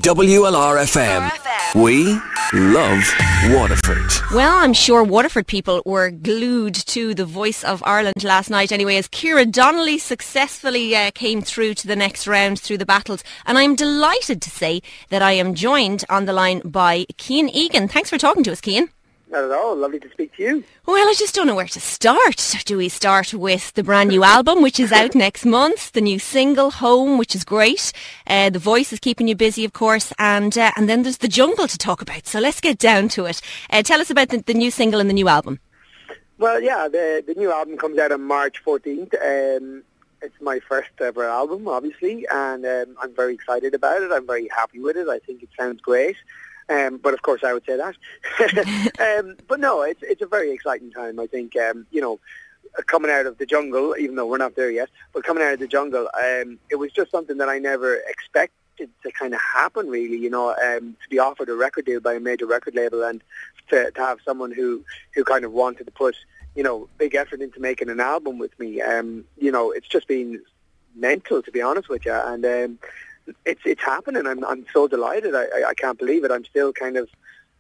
WLR FM. We love Waterford. Well, I'm sure Waterford people were glued to the Voice of Ireland last night anyway, as Ciara Donnelly successfully came through to the next round through the battles. And I'm delighted to say that I am joined on the line by Kian Egan. Thanks for talking to us, Kian. Not at all. Lovely to speak to you. Well, I just don't know where to start. Do we start with the brand new album, which is out next month, the new single, Home, which is great, The Voice is keeping you busy, of course, and then there's the jungle to talk about. So let's get down to it. Tell us about the new single and the new album. Well, yeah, the new album comes out on March 14th. It's my first ever album, obviously, and I'm very excited about it. I'm very happy with it. I think it sounds great. But of course I would say that. But no, it's a very exciting time. I think, coming out of the jungle, even though we're not there yet, but coming out of the jungle, it was just something that I never expected to kind of happen, really, to be offered a record deal by a major record label and to have someone who kind of wanted to put, big effort into making an album with me. It's just been mental, to be honest with you. And, it's happening. I'm so delighted. I can't believe it. I'm still kind of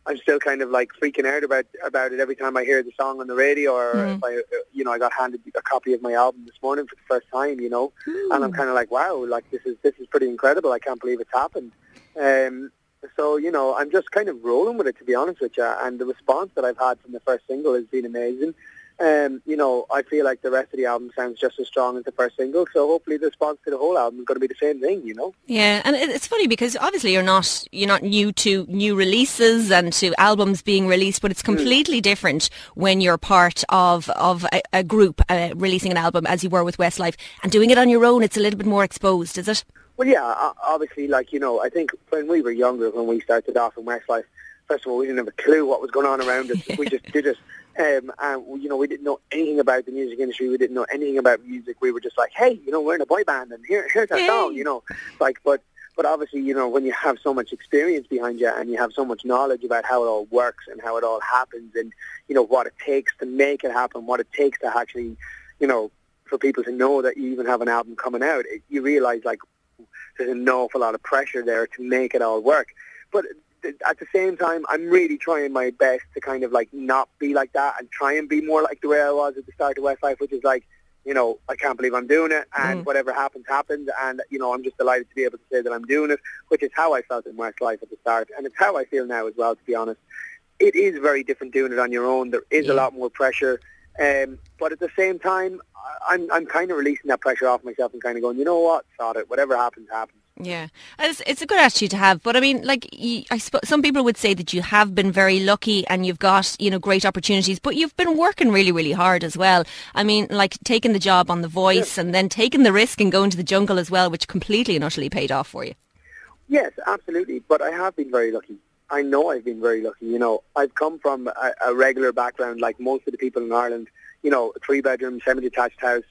like freaking out about it every time I hear the song on the radio, or if I got handed a copy of my album this morning for the first time, and I'm kind of like, wow, like this is pretty incredible. I can't believe it's happened. So I'm just kind of rolling with it, to be honest with you. And the response that I've had from the first single has been amazing. I feel like the rest of the album sounds just as strong as the first single, so hopefully the response to the whole album is going to be the same thing, Yeah, and it's funny because obviously you're not new to new releases and to albums being released, but it's completely different when you're part of a group releasing an album, as you were with Westlife, and doing it on your own. It's a little bit more exposed, is it? Well, yeah, obviously, I think when we were younger, when we started off in Westlife, first of all, we didn't have a clue what was going on around us. We just did it. And, we didn't know anything about the music industry. We didn't know anything about music. We were just like, hey, we're in a boy band and here's our song, But obviously, when you have so much experience behind you and you have so much knowledge about how it all works and how it all happens and, what it takes to make it happen, what it takes to actually, for people to know that you even have an album coming out, you realise, like, there's an awful lot of pressure there to make it all work. But at the same time, I'm really trying my best to kind of like not be like that and try and be more like the way I was at the start of Westlife, which is like, I can't believe I'm doing it, and whatever happens, happens, and, I'm just delighted to be able to say that I'm doing it, which is how I felt in Westlife at the start, and it's how I feel now as well, to be honest. It is very different doing it on your own. There is a lot more pressure, but at the same time, I'm kind of releasing that pressure off myself and kind of going, you know what, sod it, whatever happens, happens. Yeah, it's a good attitude to have. But I mean, like, I suppose some people would say that you have been very lucky and you've got, great opportunities, but you've been working really, really hard as well. I mean, like taking the job on The Voice and then taking the risk and going to the jungle as well, which completely and utterly paid off for you. Yes, absolutely. But I have been very lucky. I know I've been very lucky. I've come from a regular background like most of the people in Ireland. A 3-bedroom, semi-detached house.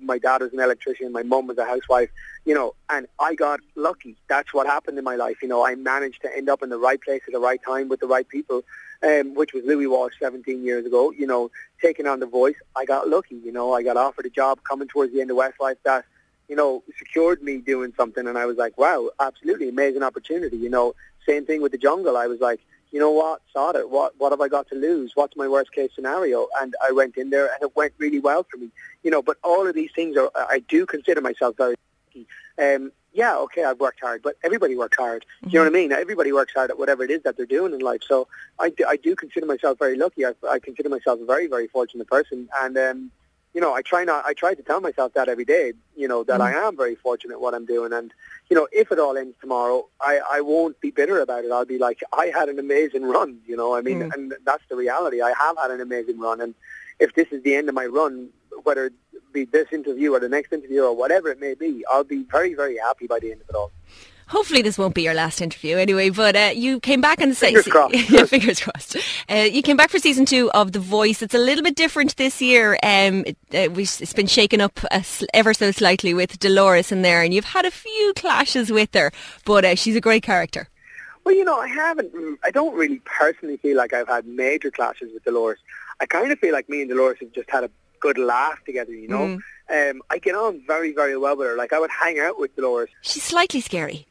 My dad was an electrician, my mum was a housewife, and I got lucky. That's what happened in my life. I managed to end up in the right place at the right time with the right people, which was Louis Walsh 17 years ago. Taking on The Voice, I got lucky. I got offered a job coming towards the end of Westlife that, secured me doing something, and I was like, wow, absolutely amazing opportunity. Same thing with the jungle. I was like, you know what, sod it. What have I got to lose? What's my worst case scenario? And I went in there and it went really well for me. But all of these things I do consider myself very lucky. I've worked hard, but everybody works hard. Do you know what I mean? Everybody works hard at whatever it is that they're doing in life. So I do consider myself very lucky. I consider myself a very, very fortunate person. And, I try to tell myself that every day, that I am very fortunate at what I'm doing. And, if it all ends tomorrow, I won't be bitter about it. I'll be like, I had an amazing run, and that's the reality. I have had an amazing run. And if this is the end of my run, whether it be this interview or the next interview or whatever it may be, I'll be very, very happy by the end of it all. Hopefully this won't be your last interview anyway, but you came back and fingers crossed. Yeah, fingers crossed. You came back for season 2 of The Voice. It's a little bit different this year. It's been shaken up ever so slightly with Dolores in there, and you've had a few clashes with her, but she's a great character. Well, I don't really personally feel like I've had major clashes with Dolores. I kind of feel like me and Dolores have just had a good laugh together, I get on very, very well with her. Like, I would hang out with Dolores. She's slightly scary.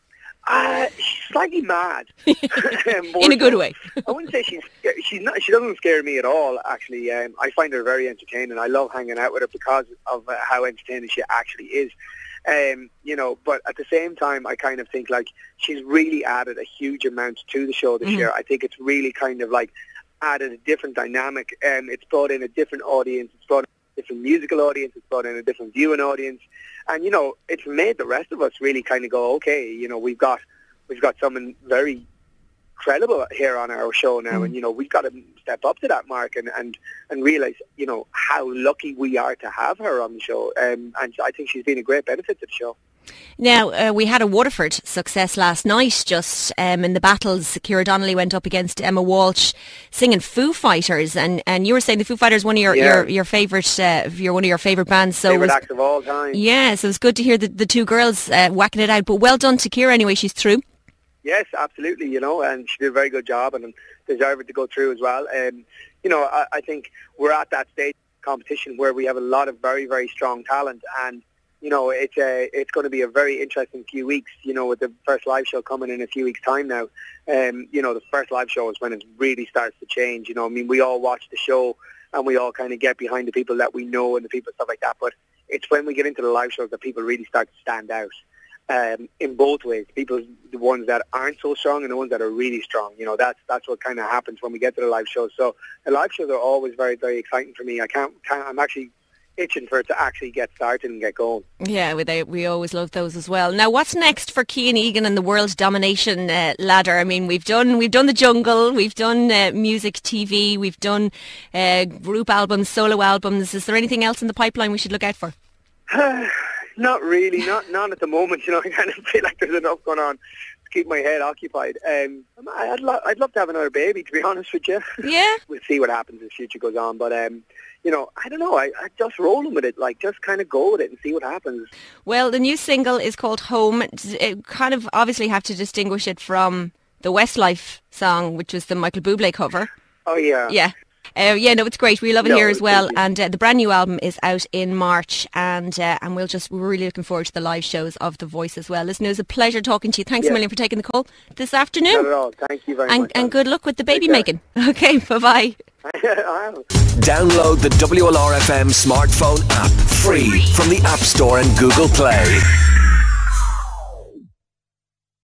She's slightly mad. In a good way. I wouldn't say she's not. She doesn't scare me at all. Actually, I find her very entertaining. I love hanging out with her because of how entertaining she actually is. But at the same time, I kind of think like she's really added a huge amount to the show this year. I think it's really kind of like added a different dynamic. It's brought in a different audience. It's brought in a different musical audience. It's brought in a different viewing audience. And, it's made the rest of us really kind of go, okay, we've got someone very credible here on our show now, and we've got to step up to that mark and realise how lucky we are to have her on the show, and I think she's been a great benefit to the show. Now, we had a Waterford success last night, just in the battles. Ciara Donnelly went up against Emma Walsh singing Foo Fighters, and you were saying the Foo Fighters one of your favourite, you're one of your favourite bands. So favourite acts of all time. Yeah, so it was good to hear the two girls whacking it out. But well done to Ciara anyway, she's through. Yes, absolutely, and she did a very good job and deserved to go through as well. I think we're at that stage of competition where we have a lot of very, very strong talent, and it's going to be a very interesting few weeks, with the first live show coming in a few weeks' time now. The first live show is when it really starts to change. We all watch the show and we all kind of get behind the people that we know and the people, stuff like that. But it's when we get into the live shows that people really start to stand out. In both ways, the ones that aren't so strong and the ones that are really strong. That's what kind of happens when we get to the live shows. So the live shows are always very, very exciting for me. I'm actually itching for it to actually get started and get going. Yeah, we always love those as well. Now, what's next for Kian Egan and the world domination ladder? I mean, we've done the jungle, we've done music, TV, we've done group albums, solo albums. Is there anything else in the pipeline we should look out for? Not really, not at the moment. I kind of feel like there's enough going on to keep my head occupied. I'd love to have another baby, to be honest with you. Yeah. We'll see what happens as the future goes on, but I don't know. I just rolling with it, just kind of go with it and see what happens. Well, the new single is called Home. It kind of obviously have to distinguish it from the Westlife song, which was the Michael Bublé cover. Oh yeah. Yeah. It's great. We love it here as well. And the brand new album is out in March, and we're really looking forward to the live shows of The Voice as well. Listen, it was a pleasure talking to you. Thanks a million for taking the call this afternoon. Not at all. Thank you very much. And good luck with the baby making. Okay, bye-bye. Download the WLR FM smartphone app free from the App Store and Google Play.